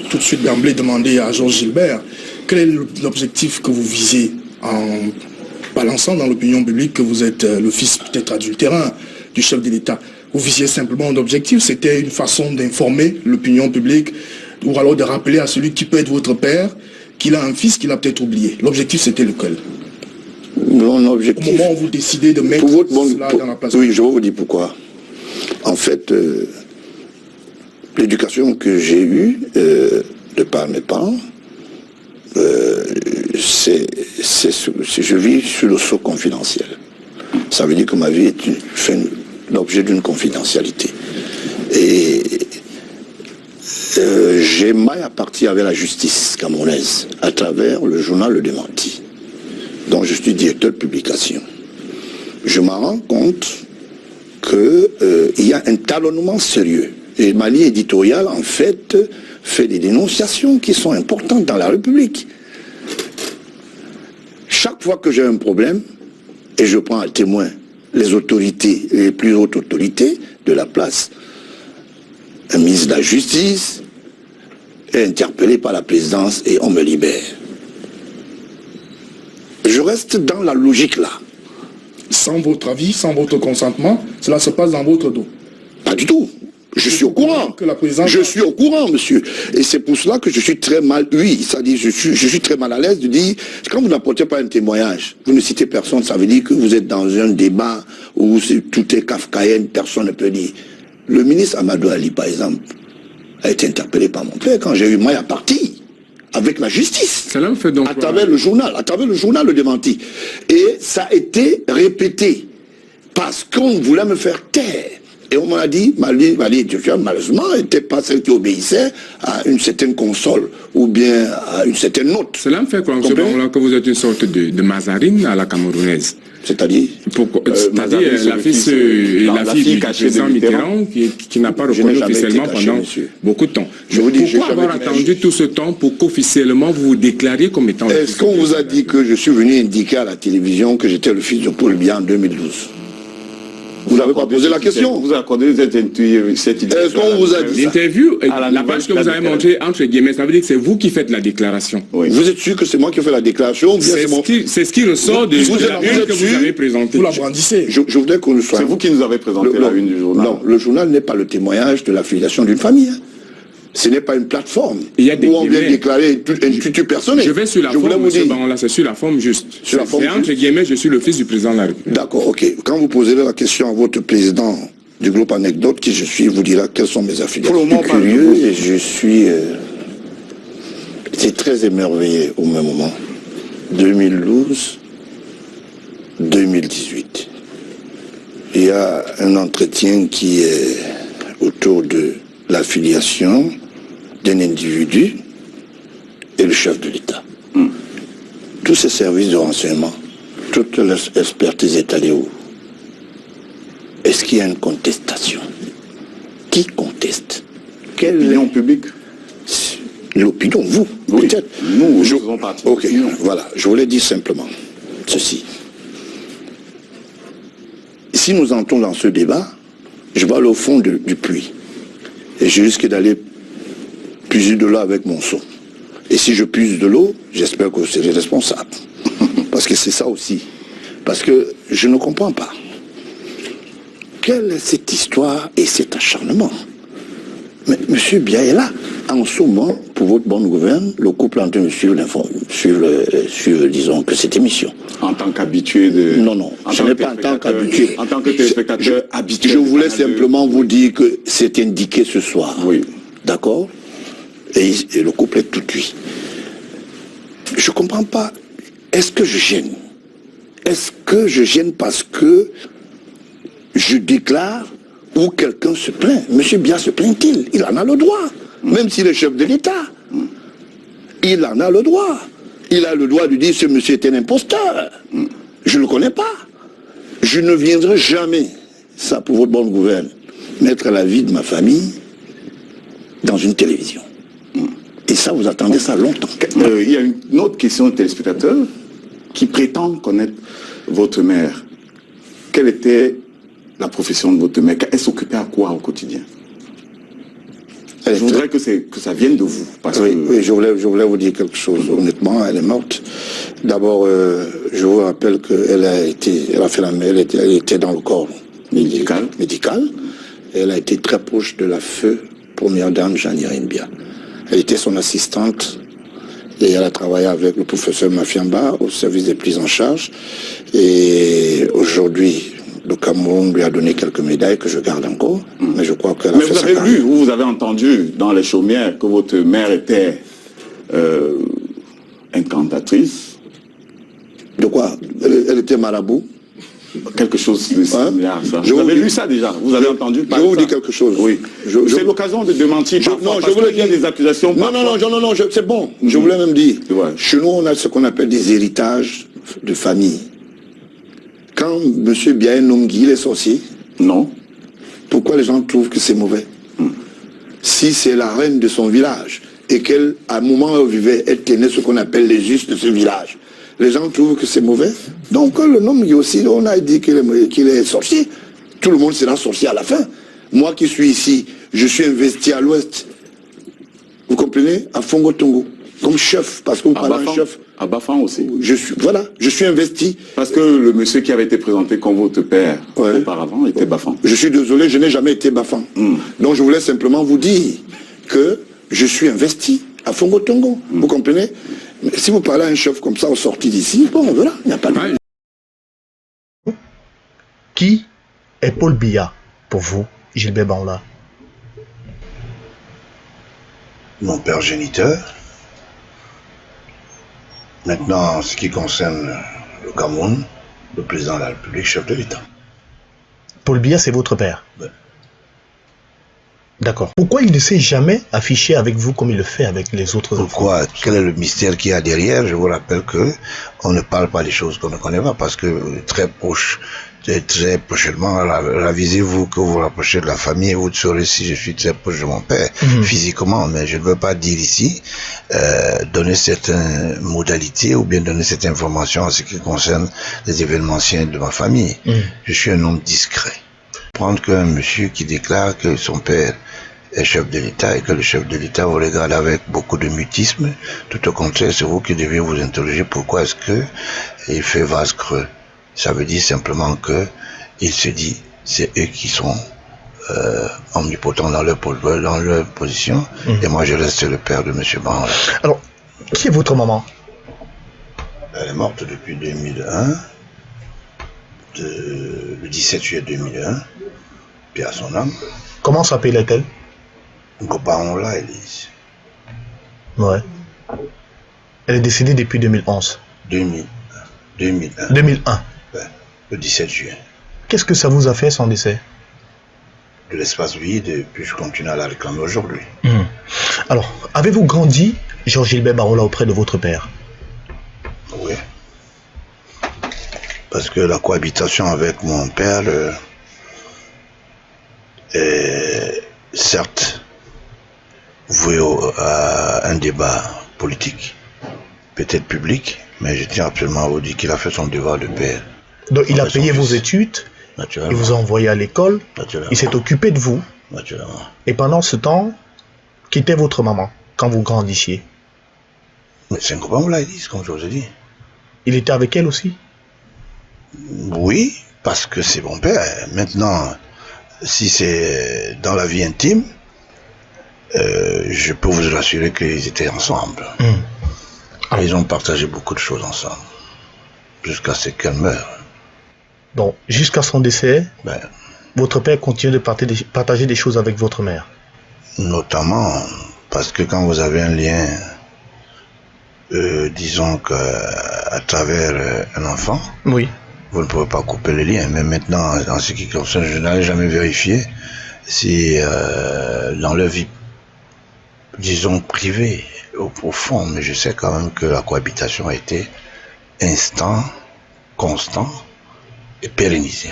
tout de suite d'emblée demander à Georges Gilbert quel est l'objectif que vous visez en balançant dans l'opinion publique que vous êtes le fils peut-être adultérin du chef de l'État. Vous visiez simplement un objectif, c'était une façon d'informer l'opinion publique ou alors de rappeler à celui qui peut être votre père qu'il a un fils qu'il a peut-être oublié. L'objectif c'était lequel? Mon objectif... Au moment où vous décidez de mettre cela dans la place... Oui, je vais vous dire pourquoi. En fait, l'éducation que j'ai eue de par mes parents, je vis sur le sceau confidentiel. Ça veut dire que ma vie fait l'objet d'une confidentialité. Et j'ai maille à partir avec la justice camerounaise à travers le journal Le Démenti, dont je suis directeur de publication. Je me rends compte qu'il y a un talonnement sérieux. Et ma ligne éditoriale, en fait des dénonciations qui sont importantes dans la République. Chaque fois que j'ai un problème, et je prends à témoin les autorités, les plus hautes autorités de la place, un ministre de la Justice est interpellé par la présidence et on me libère. Je reste dans la logique là. Sans votre avis, sans votre consentement, cela se passe dans votre dos. Pas du tout. Je suis au courant. Je suis au courant, monsieur. Et c'est pour cela que je suis très mal, oui, c'est-à-dire je suis très mal à l'aise de dire, quand vous n'apportez pas un témoignage, vous ne citez personne, ça veut dire que vous êtes dans un débat où tout est kafkaïen, personne ne peut dire. Le ministre Amadou Ali, par exemple, a été interpellé par mon père quand j'ai eu maille à partir avec la justice. Cela me fait donc à travers le journal, Le Démenti. Et ça a été répété parce qu'on voulait me faire taire. Et on m'a dit, ma ligne éditoriale, malheureusement, n'était pas celle qui obéissait à une certaine console ou bien à une certaine note. Cela me fait croire que vous êtes une sorte de Mazarine à la camerounaise. C'est-à-dire c'est-à-dire la fille du président Mitterrand qui n'a pas reconnu officiellement pendant beaucoup de temps. Je vous dis, pourquoi avoir attendu tout ce temps pour qu'officiellement vous vous déclariez comme étant... Est-ce qu'on vous a dit que je suis venu indiquer à la télévision que j'étais le fils de Paul Biya en 2012? Vous n'avez pas posé la question. Vous accordez cette idée. Est-ce qu'on vous a dit ça? L'interview, la page que vous avez montrée, entre guillemets, ça veut dire que c'est vous qui faites la déclaration. Oui. Vous êtes sûr que c'est moi qui fais la déclaration? C'est ce qui ressort de la une que vous avez présentée. Vous la brandissez. Je voudrais qu'on le soit. C'est vous qui nous avez présenté la une du journal. Non, le journal n'est pas le témoignage de l'affiliation d'une famille. Ce n'est pas une plateforme où on vient déclarer un tutu personnel. Je vais sur la forme, monsieur Baron, là, c'est sur la forme juste. Sur la forme juste. Entre guillemets, je suis le fils du président de la République. D'accord, ok. Quand vous poserez la question à votre président du groupe Anecdote, qui je suis, il vous dira quelles sont mes affiliations. Pour le moment, curieux et je suis très émerveillé au même moment. 2012, 2018. Il y a un entretien qui est autour de l'affiliation d'un individu et le chef de l'État. Tous ces services de renseignement, toute l'expertise est allée où? Est-ce qu'il y a une contestation? Qui conteste? Quelle opinion publique? L'opinion, vous, oui. Peut-être. Nous faisons partie. Ok, voilà, je voulais dire simplement ceci. Si nous entrons dans ce débat, je vais aller au fond du puits. Et je risque d'aller puiser de l'eau avec mon seau. Et si je puise de l'eau, j'espère que vous serez responsable. Parce que c'est ça aussi. Parce que je ne comprends pas. Quelle est cette histoire et cet acharnement? Mais M. Biya est là. En ce moment, pour votre bonne gouverne, le couple est en train de suivre, disons, que cette émission. En tant qu'habitué de... Non, je n'ai pas en tant qu'habitué. En tant que téléspectateur habitué. Je voulais simplement vous dire que c'est indiqué ce soir. Oui. D'accord? Et le couple est tout cuit. Je ne comprends pas. Est-ce que je gêne? Est-ce que je gêne parce que je déclare ou quelqu'un se plaint? Monsieur Biya se plaint-il? Il en a le droit. Même s'il est chef de l'État. Il en a le droit. Il a le droit de dire ce monsieur est un imposteur. Je ne le connais pas. Je ne viendrai jamais, ça pour votre bonne gouverne, mettre la vie de ma famille dans une télévision. Et ça, vous attendez ça longtemps. Il y a une autre question de téléspectateur qui prétend connaître votre mère. Quelle était la profession de votre mère? Elle s'occupait à quoi au quotidien? Je voudrais que ça vienne de vous. Parce oui, que... oui, je voulais vous dire quelque chose. Honnêtement, elle est morte. D'abord, je vous rappelle qu'elle elle était dans le corps médical. Elle a été très proche de la feu première dame Jeanne Mbia. Elle était son assistante et elle a travaillé avec le professeur Mafiamba au service des prises en charge. Et aujourd'hui, le Cameroun lui a donné quelques médailles que je garde encore. Mais je crois qu'elle a fait vous avez lu, vous avez entendu dans les chaumières que votre mère était incantatrice. De quoi? Elle était marabout. Quelque chose de similaire à ça. Vous avez lu ça déjà? Vous avez entendu parler de ça? Je vous dis quelque chose. Oui. C'est l'occasion de démentir. Non, je voulais dire des accusations. Non, c'est bon. Je voulais même dire. Ouais. Chez nous, on a ce qu'on appelle des héritages de famille. Quand M. Biaye Nongui, il est sorcier, non. Pourquoi les gens trouvent que c'est mauvais? Si c'est la reine de son village et qu'elle, à un moment où elle vivait, elle tenait ce qu'on appelle les us de ce village, les gens trouvent que c'est mauvais. Donc le Nongui aussi, on a dit qu'il est sorcier. Tout le monde sera sorcier à la fin. Moi qui suis ici, je suis investi à l'ouest. Vous comprenez? À Fongo Tongo. Comme chef, parce que vous parlez d'un chef. À Bafan aussi. Je suis investi. Parce que le monsieur qui avait été présenté comme votre père auparavant était Bafan. Je suis désolé, je n'ai jamais été Bafan. Donc je voulais simplement vous dire que je suis investi à Fongo Tongo. Vous comprenez? Mais si vous parlez à un chef comme ça au sorti d'ici, bon voilà, il n'y a pas de... Qui est Paul Biya pour vous, Gilbert Bangoula? Mon père géniteur. Maintenant, en ce qui concerne le Cameroun, le président de la République, chef de l'État. Paul Biya, c'est votre père? Oui. D'accord. Pourquoi il ne s'est jamais affiché avec vous comme il le fait avec les autres enfants? Pourquoi? Quel est le mystère qu'il y a derrière? Je vous rappelle que on ne parle pas des choses qu'on ne connaît pas, parce que très prochainement, ravisez-vous que vous rapprochez de la famille et vous saurez si je suis très proche de mon père, physiquement, mais je ne veux pas dire ici, donner certaines modalités ou bien donner cette information en ce qui concerne les événements anciens de ma famille. Je suis un homme discret. Prendre qu'un monsieur qui déclare que son père est chef de l'État et que le chef de l'État vous regarde avec beaucoup de mutisme, tout au contraire, c'est vous qui devez vous interroger pourquoi est-ce que il fait vase creux. Ça veut dire simplement que il se dit c'est eux qui sont omnipotents dans leur position et moi je reste le père de M. Bangoula. Alors, qui est votre maman? Elle est morte depuis 2001, le 17 juillet 2001, puis à son âme. Comment s'appelait-elle? Bangoula Elise. Ouais. Elle est décédée depuis 2011. 2001. 2001. Ouais, le 17 juin. Qu'est-ce que ça vous a fait son décès? De l'espace vide, et puis je continue à la réclamer aujourd'hui. Alors, avez-vous grandi, Georges-Gilbert Bangoula, auprès de votre père? Oui. Parce que la cohabitation avec mon père est certes vouée à un débat politique, peut-être public, mais je tiens absolument à vous dire qu'il a fait son devoir de père. Donc il a payé vos études, il vous a envoyé à l'école, il s'est occupé de vous. Naturellement. Et pendant ce temps, qui était votre maman quand vous grandissiez? Mais c'est un copain, vous l'avez dit, comme je vous ai dit. Il était avec elle aussi? Oui, parce que c'est mon père. Maintenant, si c'est dans la vie intime, je peux vous assurer qu'ils étaient ensemble. Ils ont partagé beaucoup de choses ensemble, jusqu'à ce qu'elle meure. Donc, jusqu'à son décès, votre père continue de partager des choses avec votre mère? Notamment, parce que quand vous avez un lien, disons qu'à travers un enfant, oui, vous ne pouvez pas couper le lien. Mais maintenant, en ce qui concerne, je n'avais jamais vérifié si dans leur vie, disons, privée, au profond, mais je sais quand même que la cohabitation a été instant, constant et pérennisée.